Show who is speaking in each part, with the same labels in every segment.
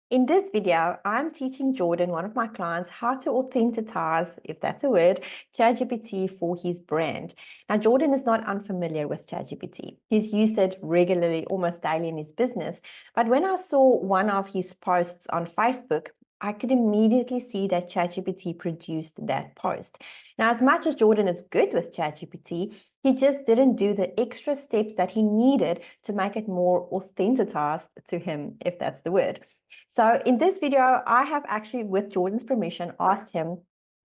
Speaker 1: In this video, I'm teaching Jordan, one of my clients, how to authentitize, if that's a word, ChatGPT for his brand. Now, Jordan is not unfamiliar with ChatGPT. He's used it regularly, almost daily in his business. But when I saw one of his posts on Facebook, I could immediately see that ChatGPT produced that post. Now, as much as Jordan is good with ChatGPT, he just didn't do the extra steps that he needed to make it more authenticized to him, if that's the word. So in this video, I have actually, with Jordan's permission, asked him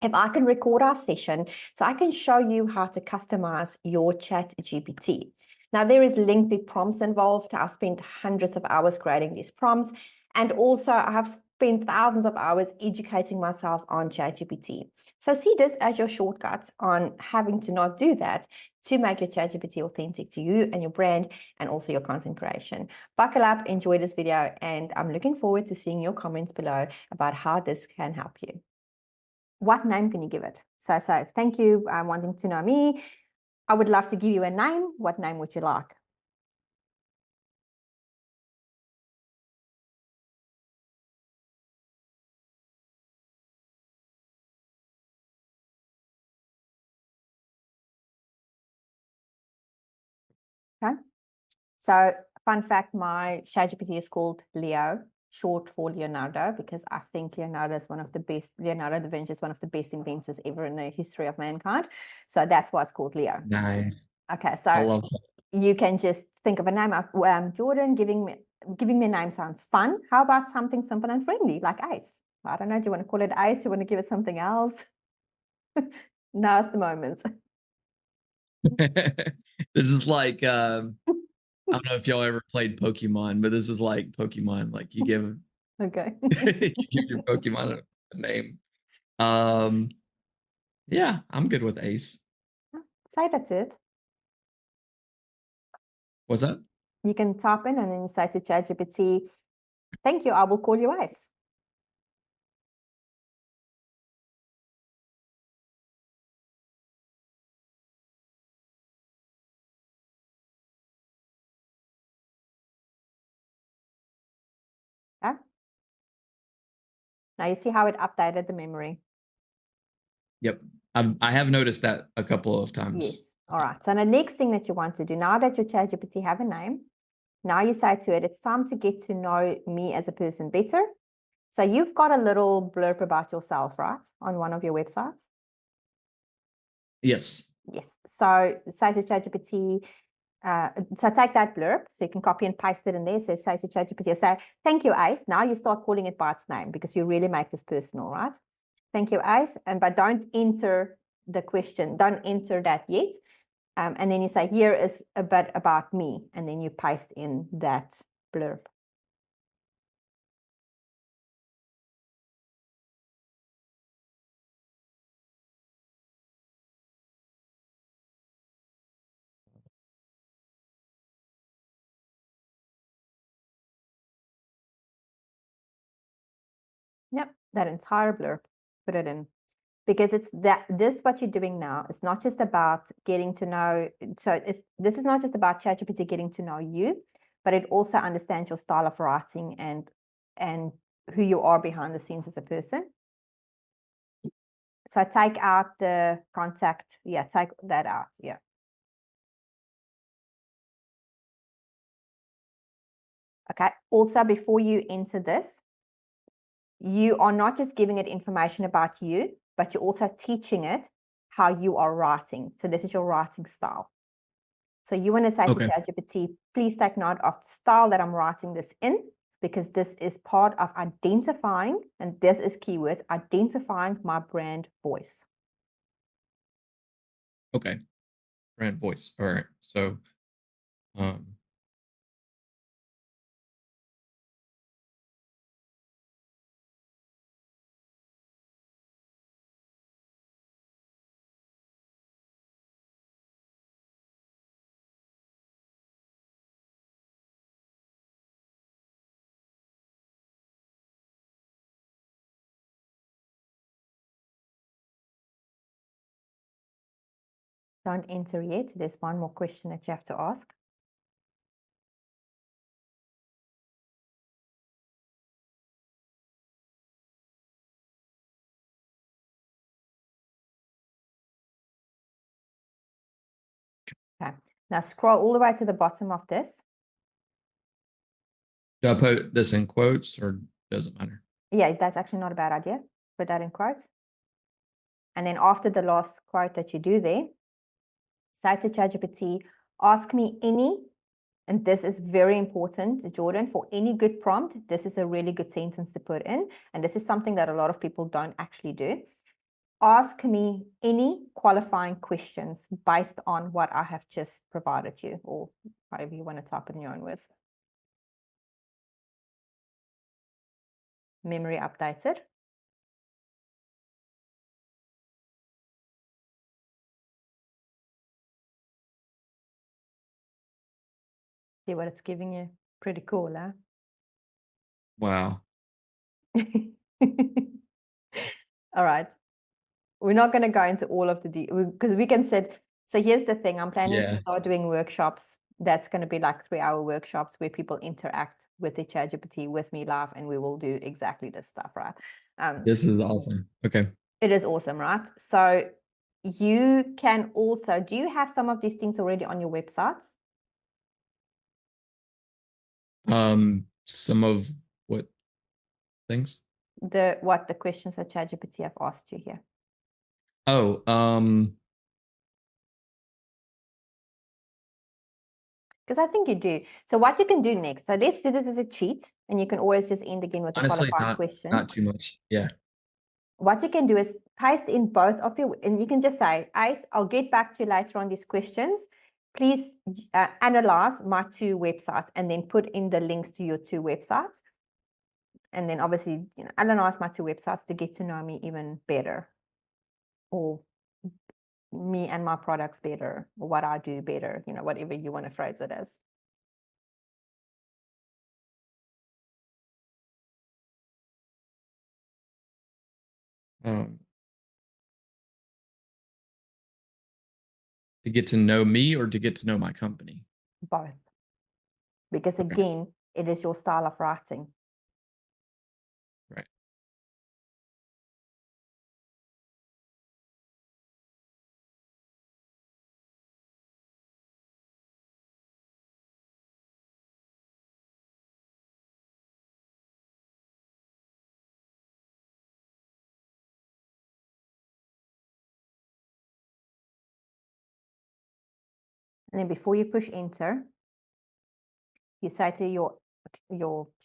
Speaker 1: if I can record our session so I can show you how to customize your ChatGPT. Now, there is lengthy prompts involved. I've spent hundreds of hours creating these prompts, and also I have spent thousands of hours educating myself on ChatGPT. So see this as your shortcuts on having to not do that to make your ChatGPT authentic to you and your brand and also your content creation. Buckle up, enjoy this video, and I'm looking forward to seeing your comments below about how this can help you. What name can you give it? So thank you, wanting to know me. I would love to give you a name. What name would you like? Okay. So fun fact, my ChatGPT is called Leo, short for Leonardo, because I think Leonardo da Vinci is one of the best inventors ever in the history of mankind. So that's why it's called Leo.
Speaker 2: Nice.
Speaker 1: Okay,
Speaker 2: I
Speaker 1: so
Speaker 2: love that.
Speaker 1: you can just think of a name. Jordan, giving me a name sounds fun. How about something simple and friendly, like Ace? I don't know, do you want to call it Ace? Do you want to give it something else? Now's the moment.
Speaker 2: This is like I don't know if y'all ever played Pokemon, but this is like Pokemon. Like you give
Speaker 1: Okay.
Speaker 2: you give your Pokemon a name. Um, yeah, I'm good with Ace.
Speaker 1: Say that's it.
Speaker 2: What's that?
Speaker 1: You can type in and then you say to ChatGPT, thank you, I will call you Ace. Okay? Now you see how it updated the memory.
Speaker 2: Yep. I have noticed that a couple of times.
Speaker 1: Yes. All right. So the next thing that you want to do, now that your ChatGPT have a name, now you say to it, it's time to get to know me as a person better. So you've got a little blurb about yourself, right? On one of your websites?
Speaker 2: Yes.
Speaker 1: Yes. So say to ChatGPT, so take that blurb, so you can copy and paste it in there. So say to ChatGPT, say, thank you, Ace. Now you start calling it by its name because you really make this personal, right? Thank you, Ace. But don't enter the question. Don't enter that yet. And then you say, here is a bit about me. And then you paste in that blurb. Yep, that entire blurb, put it in. Because it's this what you're doing now. It's not just about getting to know. So this is not just about ChatGPT getting to know you, but it also understands your style of writing and who you are behind the scenes as a person. So take out the contact. Yeah, take that out. Yeah. Okay. Also, before you enter this, you are not just giving it information about you, but you're also teaching it how you are writing. So this is your writing style. So you want to say to ChatGPT, please take note of the style that I'm writing this in, because this is part of identifying, and this is keywords, identifying my brand voice.
Speaker 2: Okay. Brand voice. All right. So um
Speaker 1: Don't enter yet. There's one more question that you have to ask. Okay. Now scroll all the way to the bottom of this.
Speaker 2: Do I put this in quotes or doesn't matter?
Speaker 1: Yeah, that's actually not a bad idea. Put that in quotes. And then after the last quote that you do there, say to ChatGPT, ask me any, and this is very important, Jordan, for any good prompt, this is a really good sentence to put in. And this is something that a lot of people don't actually do. Ask me any qualifying questions based on what I have just provided you, or however you want to type in your own words. Memory updated. See what it's giving you. Pretty cool, huh?
Speaker 2: Wow.
Speaker 1: All right. We're not going to go into all of the because we can set. So here's the thing. I'm planning to start doing workshops. That's going to be like 3-hour workshops where people interact with the ChatGPT with me live, and we will do exactly this stuff, right?
Speaker 2: This is awesome. Okay.
Speaker 1: It is awesome, right? So you can also, do you have some of these things already on your websites?
Speaker 2: Some of what things?
Speaker 1: What the questions that ChatGPT have asked you here.
Speaker 2: Oh,
Speaker 1: because I think you do. So what you can do next, so let's do this as a cheat, and you can always just end again with the
Speaker 2: honestly,
Speaker 1: qualified questions.
Speaker 2: not too much. Yeah.
Speaker 1: What you can do is paste in both of your, and you can just say, Ace, I'll get back to you later on these questions. Please analyze my 2 websites, and then put in the links to your 2 websites. And then obviously, analyze my 2 websites to get to know me even better, or me and my products better, or what I do better, whatever you want to phrase it as.
Speaker 2: To get to know me or to get to know my company?
Speaker 1: Both. Because again, it is your style of writing.
Speaker 2: Right.
Speaker 1: And then before you push enter, you say to your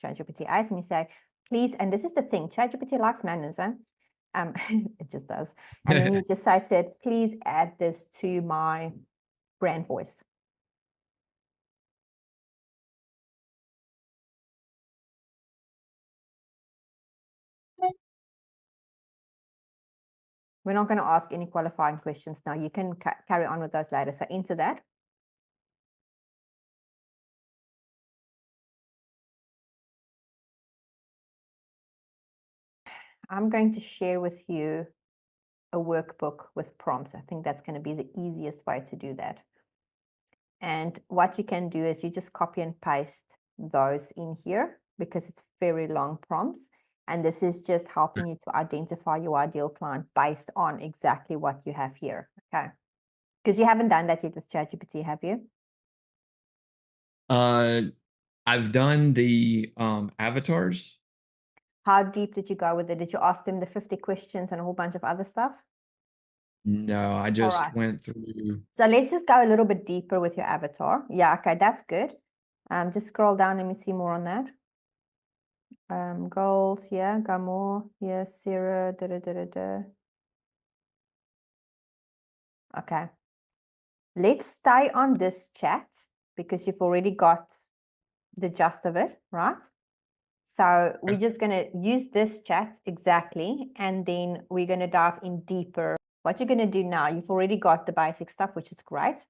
Speaker 1: ChatGPT Ace, and you say, please, and this is the thing, ChatGPT likes manners, huh? It just does. And then you just say to it, please add this to my brand voice. We're not going to ask any qualifying questions now. You can carry on with those later. So enter that. I'm going to share with you a workbook with prompts. I think that's going to be the easiest way to do that. And what you can do is you just copy and paste those in here, because it's very long prompts. And this is just helping you to identify your ideal client based on exactly what you have here. Okay. Because you haven't done that yet with ChatGPT, have you?
Speaker 2: I've done the avatars.
Speaker 1: How deep did you go with it? Did you ask them the 50 questions and a whole bunch of other stuff?
Speaker 2: No, I just went through.
Speaker 1: So let's just go a little bit deeper with your avatar. Yeah, okay, that's good. Just scroll down, let me see more on that. Goals, yeah, go more. Yes, Sarah, Okay. Let's stay on this chat because you've already got the gist of it, right? So we're just going to use this chat exactly, and then we're going to dive in deeper. What you're going to do now, you've already got the basic stuff, which is great.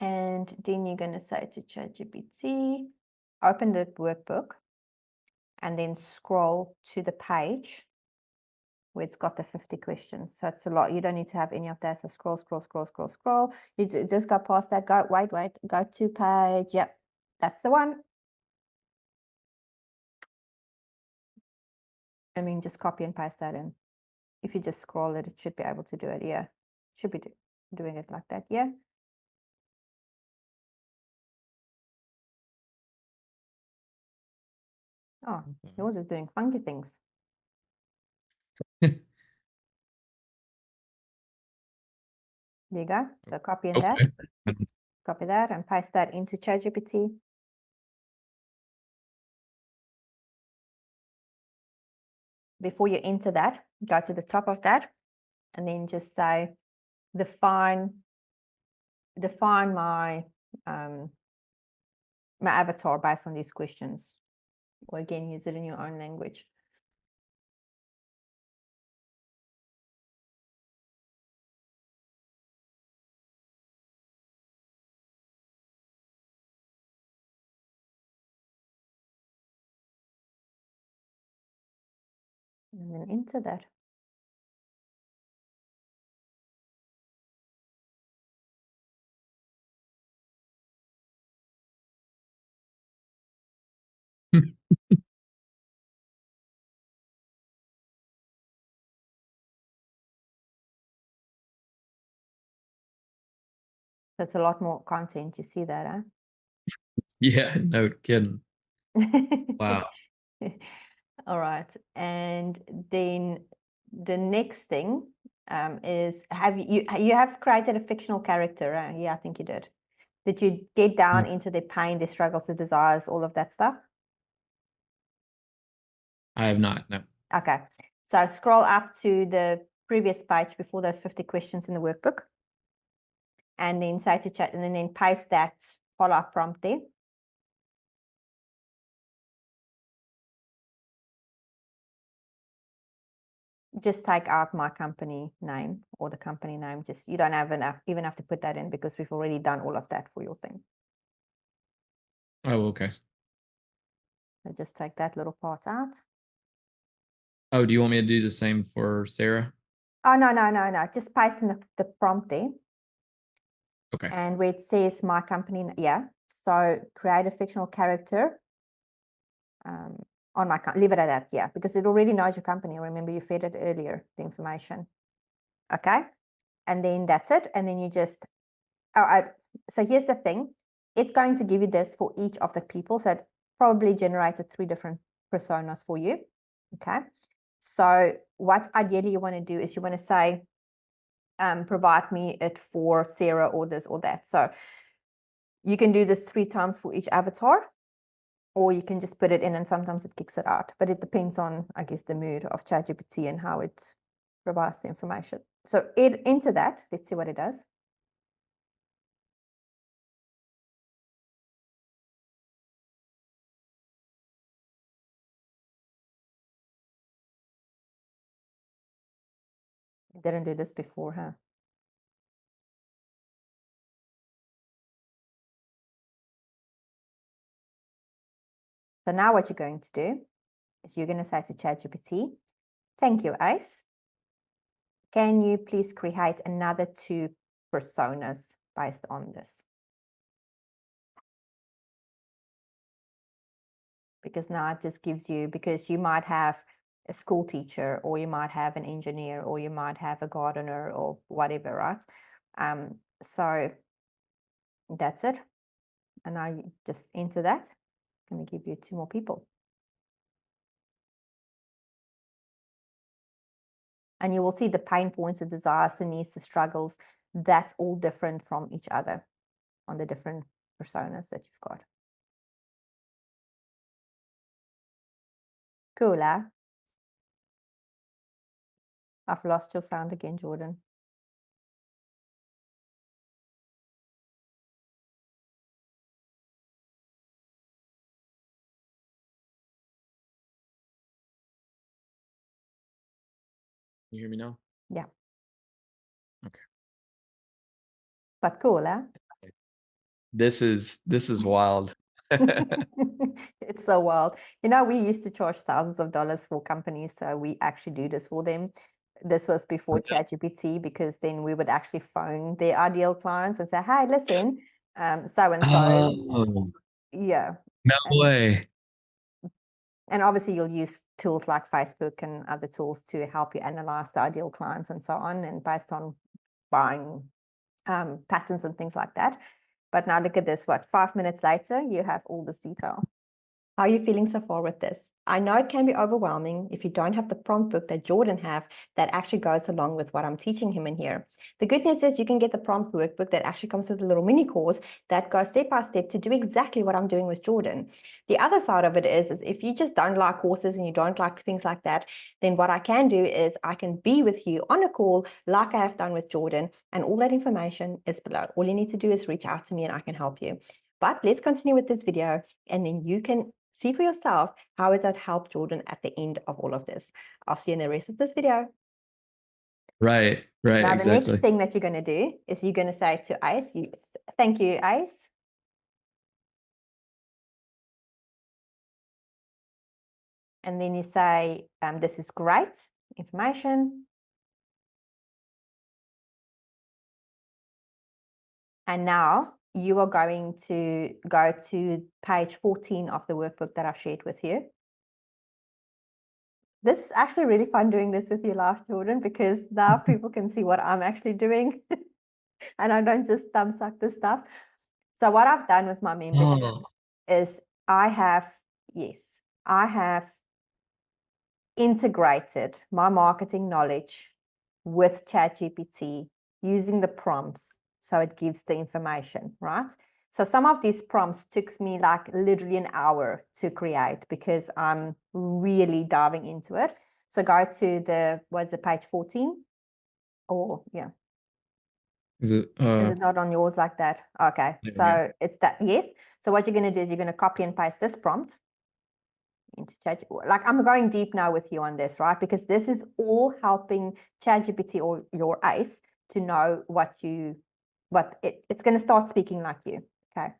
Speaker 1: And then you're going to say to ChatGPT, open the workbook, and then scroll to the page where it's got the 50 questions. So it's a lot. You don't need to have any of that. So scroll, scroll, scroll, scroll, scroll. You just go past that. Go, wait, go to page. Yep, that's the one. I mean, just copy and paste that in. If you just scroll it, it should be able to do it. Yeah, should be doing it like that. Yeah. Oh, yours is doing funky things. There you go. So copy in that,
Speaker 2: Okay.
Speaker 1: copy that and paste that into ChatGPT. Before you enter that, go to the top of that and then just say, define my my avatar based on these questions. Or again, use it in your own language. And then enter that. That's a lot more content. You see that, huh?
Speaker 2: Yeah, no kidding. Wow.
Speaker 1: All right. And then the next thing is, you have created a fictional character, right? Yeah, I think you did. Did you get down into their pain, their struggles, their desires, all of that stuff?
Speaker 2: I have not, no.
Speaker 1: Okay. So scroll up to the previous page before those 50 questions in the workbook. And then say to chat, and then paste that follow-up prompt there. Just take out my company name or the company name. Just, you don't have even have to put that in because we've already done all of that for your thing.
Speaker 2: Oh, okay.
Speaker 1: So just take that little part out.
Speaker 2: Oh, do you want me to do the same for Sarah?
Speaker 1: Oh, no. Just paste in the prompt there.
Speaker 2: Okay.
Speaker 1: And where it says my company, yeah. So create a fictional character on my, leave it at that, yeah, because it already knows your company. Remember, you fed it earlier, the information. Okay. And then that's it. And then you just, so here's the thing. It's going to give you this for each of the people. So it probably generated 3 different personas for you. Okay. So what ideally you want to do is you want to say, provide me it for Sarah or this or that. So you can do this 3 times for each avatar, or you can just put it in and sometimes it kicks it out. But it depends on, I guess, the mood of ChatGPT and how it provides the information. So enter that. Let's see what it does. It didn't do this before, huh? So now what you're going to do is you're going to say to ChatGPT, thank you, Ace. Can you please create another 2 personas based on this? Because now it just gives you, because you might have a school teacher, or you might have an engineer, or you might have a gardener, or whatever, right? So that's it. And now you just enter that. I'm going to give you 2 more people. And you will see the pain points, the desires, the needs, the struggles. That's all different from each other on the different personas that you've got. Cool, huh? I've lost your sound again, Jordan.
Speaker 2: You hear me now?
Speaker 1: Yeah.
Speaker 2: Okay.
Speaker 1: But cool, huh?
Speaker 2: This is wild.
Speaker 1: It's so wild. You know, we used to charge thousands of dollars for companies, so we actually do this for them. This was before ChatGPT, because then we would actually phone their ideal clients and say, "Hey, listen, so and so."
Speaker 2: Oh,
Speaker 1: Yeah.
Speaker 2: no way.
Speaker 1: And obviously you'll use tools like Facebook and other tools to help you analyze the ideal clients and so on, and based on buying patterns and things like that. But now look at this, 5 minutes later, you have all this detail. How are you feeling so far with this? I know it can be overwhelming if you don't have the prompt book that Jordan have that actually goes along with what I'm teaching him in here. The good news is you can get the prompt workbook that actually comes with a little mini course that goes step by step to do exactly what I'm doing with Jordan. The other side of it is if you just don't like courses and you don't like things like that, then what I can do is I can be with you on a call like I have done with Jordan, and all that information is below. All you need to do is reach out to me and I can help you. But let's continue with this video, and then you can see for yourself how it that helped Jordan at the end of all of this. I'll see you in the rest of this video.
Speaker 2: Right,
Speaker 1: Now, the
Speaker 2: exactly.
Speaker 1: next thing that you're going to do is you're going to say to Ace, thank you, Ace. And then you say, this is great information. And now you are going to go to page 14 of the workbook that I've shared with you. This is actually really fun doing this with you live, Jordan, because now people can see what I'm actually doing and I don't just thumb suck this stuff. So what I've done with my membership is I have integrated my marketing knowledge with ChatGPT using the prompts so it gives the information, right? So some of these prompts took me like literally an hour to create because I'm really diving into it. So go to the, what's it, page 14? Or yeah.
Speaker 2: Is it
Speaker 1: not on yours like that? Okay, so it's that, yes. So what you're going to do is you're going to copy and paste this prompt into ChatGPT. Like I'm going deep now with you on this, right? Because this is all helping ChatGPT or your ACE to know it's going to start speaking like you. Okay.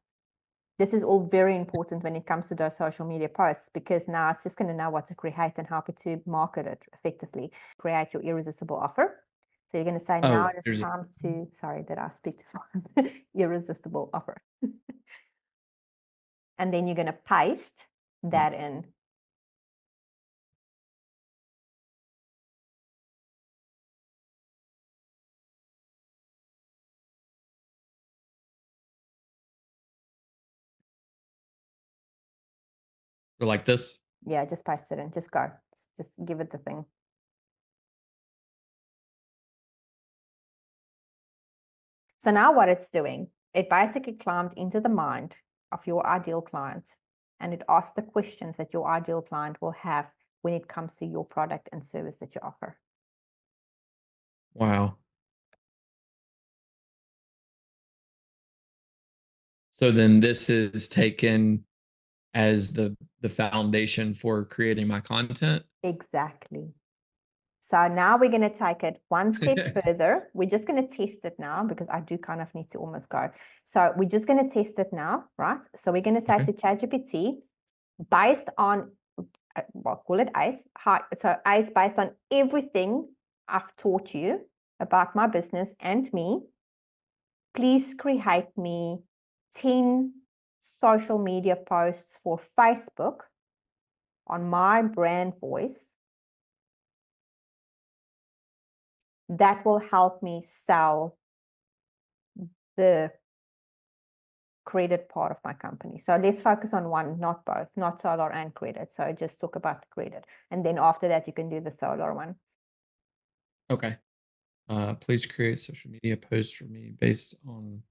Speaker 1: This is all very important when it comes to those social media posts, because now it's just going to know what to create and help it to market it effectively. Create your irresistible offer. So you're going to say, now it is time to, sorry, did I speak too fast? Irresistible offer. And then you're going to paste that in.
Speaker 2: Or like this?
Speaker 1: Yeah, just paste it in. Just go. Just give it the thing. So now what it's doing, it basically climbed into the mind of your ideal client, and it asks the questions that your ideal client will have when it comes to your product and service that you offer.
Speaker 2: Wow. So then this is taken as the foundation for creating my content?
Speaker 1: Exactly. So now we're going to take it one step further. We're just going to test it now because I do kind of need to almost go. So we're just going to test it now, right? So we're going to say to ChatGPT, based on, well, call it ACE. So ACE, based on everything I've taught you about my business and me, please create me 10 social media posts for Facebook on my brand voice that will help me sell the credit part of my company. So let's focus on one, not both, not solar and credit. So just talk about the credit. And then after that, you can do the solar one.
Speaker 2: Okay. Please create social media posts for me based on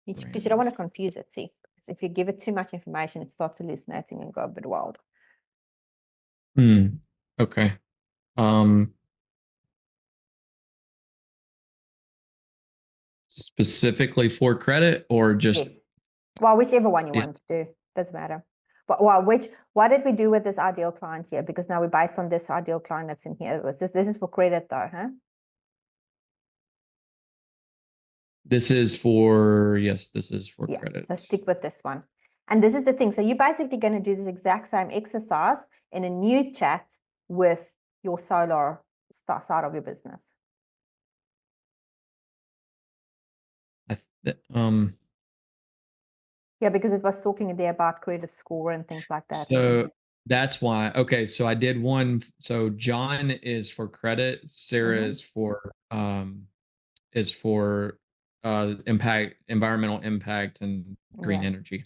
Speaker 1: because you don't want to confuse it, see? Because if you give it too much information, it starts hallucinating and go a bit wild.
Speaker 2: Okay. Specifically for credit or just?
Speaker 1: Yes. Well, whichever one you want to do, doesn't matter. But well, what did we do with this ideal client here? Because now we're based on this ideal client that's in here. This is for credit though, huh?
Speaker 2: This is for, yes, this is for credit.
Speaker 1: So stick with this one. And this is the thing. So you're basically going to do this exact same exercise in a new chat with your solar side of your business. Yeah, because it was talking there about credit score and things like that.
Speaker 2: So that's why. Okay, so I did one. So John is for credit. Sarah is for impact, environmental impact, and green energy.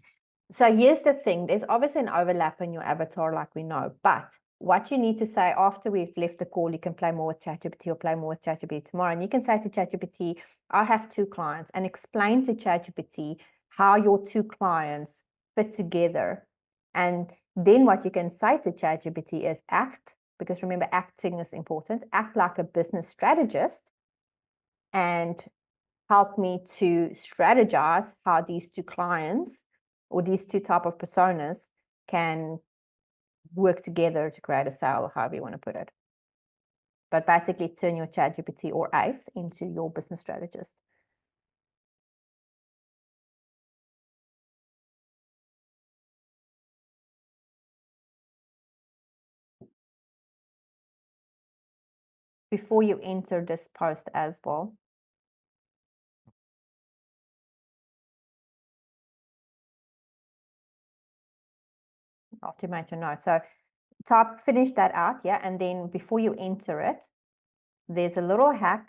Speaker 1: So here's the thing. There's obviously an overlap in your avatar, like we know, but what you need to say after we've left the call, you can play more with ChatGPT or play more with ChatGPT tomorrow. And you can say to ChatGPT, I have 2 clients, and explain to ChatGPT how your 2 clients fit together. And then what you can say to ChatGPT is act, because remember, acting is important, act like a business strategist and help me to strategize how these 2 clients or these 2 type of personas can work together to create a sale, or however you want to put it. But basically turn your ChatGPT or ACE into your business strategist. Before you enter this post as well, automate your notes. So finish that out, yeah, and then before you enter it, there's a little hack.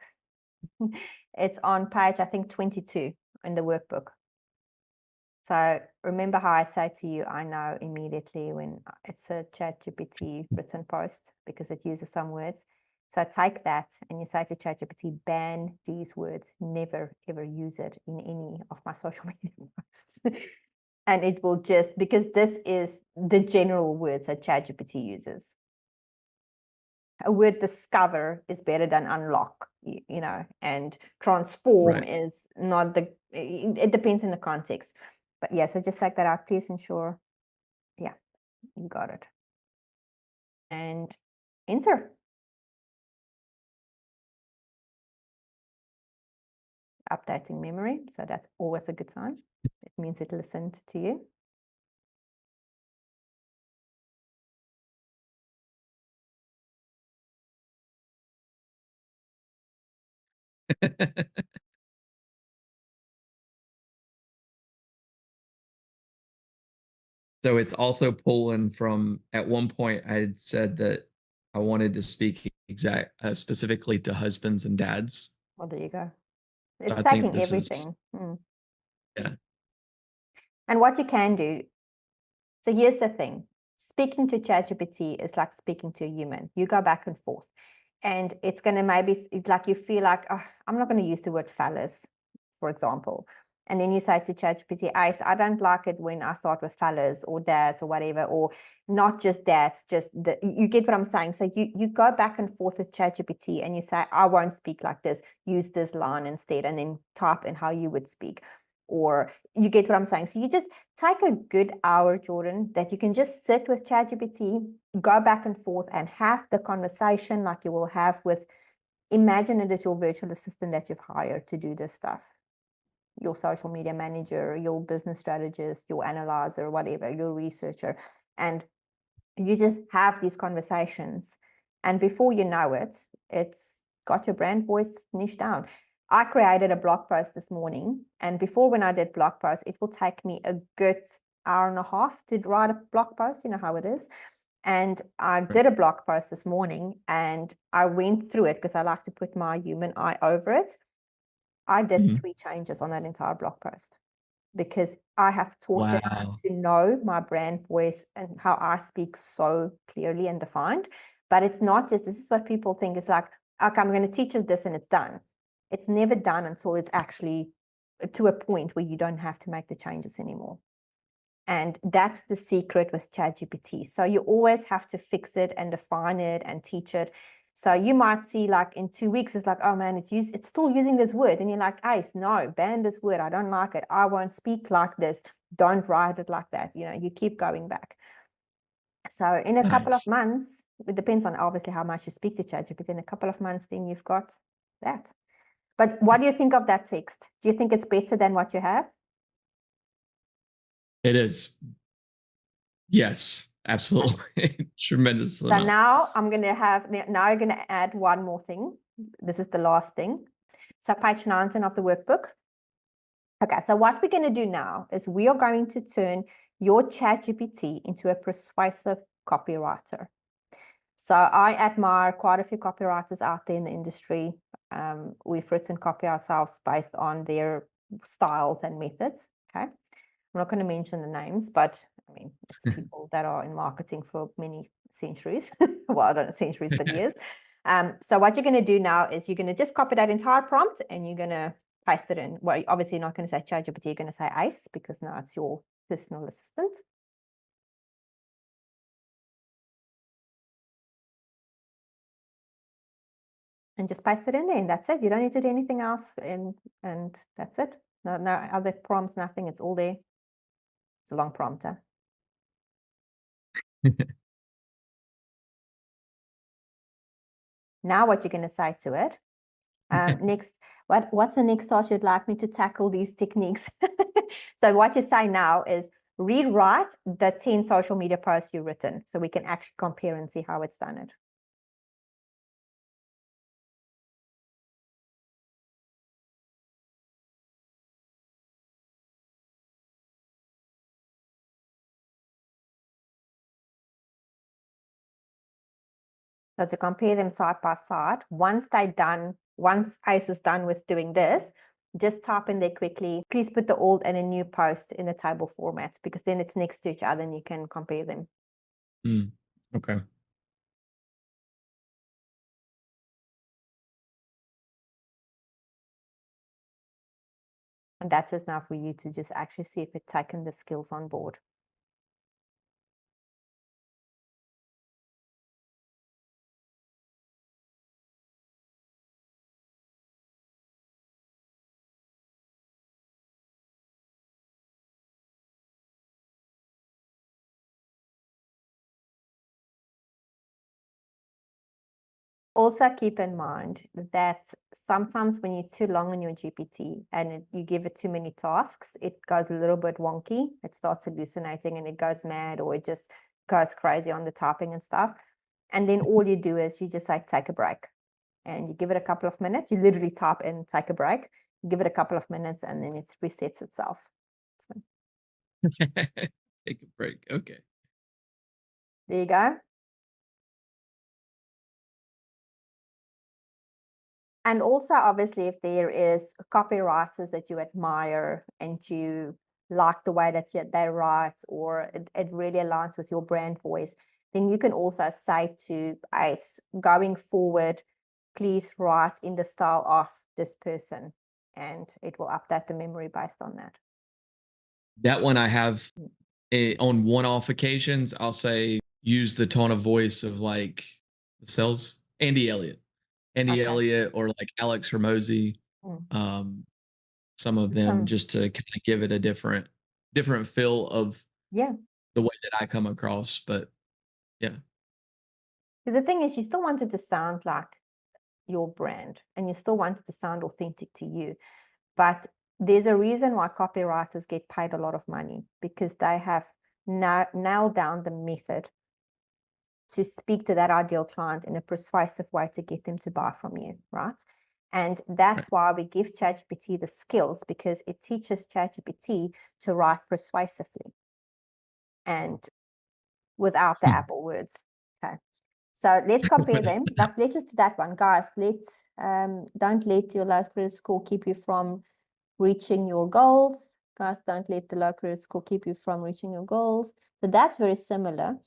Speaker 1: It's on page, I think, 22 in the workbook. So remember how I say to you, I know immediately when it's a ChatGPT written post because it uses some words. So take that and you say to ChatGPT, ban these words, never ever use it in any of my social media posts. And it will just, because this is the general words that ChatGPT uses. A word discover is better than unlock, you know, and transform is not the, it depends on the context. But yeah, so just take that out, please ensure. Yeah, you got it. And enter. Updating memory, so that's always a good sign. It means it listened to you.
Speaker 2: So it's also pulling from, at one point I had said that I wanted to speak specifically to husbands and dads.
Speaker 1: Well, there you go.
Speaker 2: So
Speaker 1: It's
Speaker 2: I think
Speaker 1: taking
Speaker 2: this
Speaker 1: everything.
Speaker 2: is, yeah.
Speaker 1: And what you can do, so here's the thing. Speaking to ChatGPT is like speaking to a human. You go back and forth. And it's going to maybe, like you feel like, oh, I'm not going to use the word fellas, for example. And then you say to ChatGPT, I don't like it when I start with fellas or dads or whatever, or not just dads, just you get what I'm saying. So you go back and forth with ChatGPT and you say, I won't speak like this, use this line instead, and then type in how you would speak. Or you get what I'm saying. So you just take a good hour, Jordan, that you can just sit with ChatGPT, go back and forth and have the conversation like you will have with, imagine it as your virtual assistant that you've hired to do this stuff. Your social media manager, your business strategist, your analyzer, whatever, your researcher. And you just have these conversations. And before you know it, it's got your brand voice niched down. I created a blog post this morning, and before, when I did blog posts, it will take me a good hour and a half to write a blog post. You know how it is. And I did a blog post this morning and I went through it because I like to put my human eye over it. I did 3 changes on that entire blog post because I have taught it to know my brand voice and how I speak so clearly and defined. But it's not just, this is what people think. It's like, okay, I'm going to teach you this and it's done. It's never done until it's actually to a point where you don't have to make the changes anymore. And that's the secret with ChatGPT. So you always have to fix it and define it and teach it. So you might see, like, in 2 weeks, it's like, oh man, it's still using this word. And you're like, Ace, no, ban this word. I don't like it. I won't speak like this. Don't write it like that. You know, you keep going back. So in a couple of months, it depends on obviously how much you speak to ChatGPT. In a couple of months, then you've got that. But what do you think of that text? Do you think it's better than what you have?
Speaker 2: It is. Yes, absolutely. Tremendous.
Speaker 1: So now I'm going to add one more thing. This is the last thing. So page 19 of the workbook. Okay, so what we're going to do now is we are going to turn your ChatGPT into a persuasive copywriter. So I admire quite a few copywriters out there in the industry. We've written copy ourselves based on their styles and methods. Okay. I'm not going to mention the names, but I mean, it's people that are in marketing for many centuries. Well, I don't know, centuries, but years. So what you're going to do now is you're going to just copy that entire prompt and you're going to paste it in. Well, obviously you're not going to say ChatGPT, you're going to say ICE because now it's your personal assistant. And just paste it in there, and that's it. You don't need to do anything else, and that's it. No other prompts, nothing. It's all there. It's a long prompt, huh? Now what you're going to say to it. Next, what's the next task you'd like me to tackle these techniques? So what you say now is rewrite the 10 social media posts you've written so we can actually compare and see how it's done it. So to compare them side by side, once they're done, once ICE is done with doing this, just type in there quickly. Please put the old and a new post in a table format because then it's next to each other and you can compare them.
Speaker 2: Okay.
Speaker 1: And that's just now for you to just actually see if it's taken the skills on board. Also keep in mind that sometimes when you're too long on your GPT and you give it too many tasks, it goes a little bit wonky. It starts hallucinating and it goes mad, or it just goes crazy on the typing and stuff. And then all you do is you just say, take a break. And you give it a couple of minutes. You literally type in, take a break. You give it a couple of minutes and then it resets itself. So,
Speaker 2: take a break. Okay.
Speaker 1: there you go. And also, obviously, if there is copywriters that you admire and you like the way that they write, or it really aligns with your brand voice, then you can also say to ICE, going forward, please write in the style of this person, and it will update the memory based on that.
Speaker 2: That one I have on one-off occasions. I'll say use the tone of voice of like the cells, Andy Elliott. Andy Elliott or like Alex Hormozy, some of them, just to kind of give it a different feel of the way that I come across. But yeah.
Speaker 1: Because the thing is, you still want it to sound like your brand and you still want it to sound authentic to you. But there's a reason why copywriters get paid a lot of money, because they have nailed down the method to speak to that ideal client in a persuasive way to get them to buy from you, right? And that's why we give ChatGPT the skills, because it teaches ChatGPT to write persuasively and without the Apple words. Okay. So let's compare them. Like, let's just do that one. Guys, don't let your low credit score keep you from reaching your goals. Guys, don't let the low credit score keep you from reaching your goals. So that's very similar.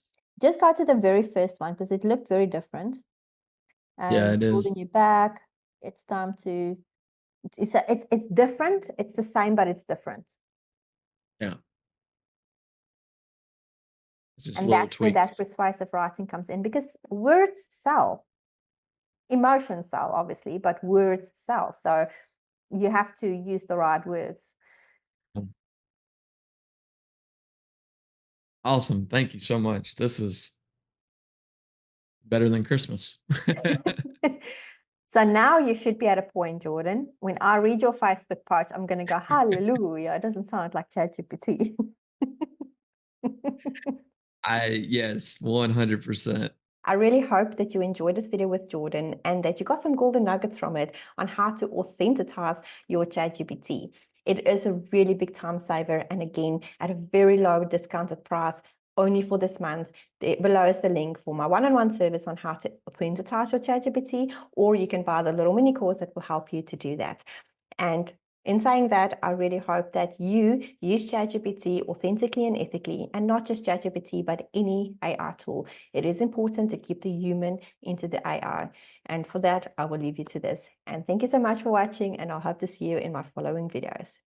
Speaker 1: Just go to the very first one because it looked very different.
Speaker 2: Yeah, it is.
Speaker 1: Holding you back. It's time to. It's different. It's the same, but it's different.
Speaker 2: Yeah. Just
Speaker 1: and that's where that persuasive writing comes in, because words sell. Emotions sell, obviously, but words sell. So you have to use the right words.
Speaker 2: Awesome. Thank you so much. This is better than Christmas.
Speaker 1: So now you should be at a point, Jordan, when I read your Facebook post, I'm going to go, hallelujah. It doesn't sound like ChatGPT.
Speaker 2: Yes, 100%.
Speaker 1: I really hope that you enjoyed this video with Jordan and that you got some golden nuggets from it on how to authentitize your ChatGPT. It is a really big time saver, and again, at a very low discounted price, only for this month. Below is the link for my one-on-one service on how to authentitize your ChatGPT, or you can buy the little mini course that will help you to do that. And In saying that, I really hope that you use ChatGPT authentically and ethically, and not just ChatGPT, but any AI tool. It is important to keep the human into the AI. And for that, I will leave you to this. And thank you so much for watching, and I'll hope to see you in my following videos. Cheers.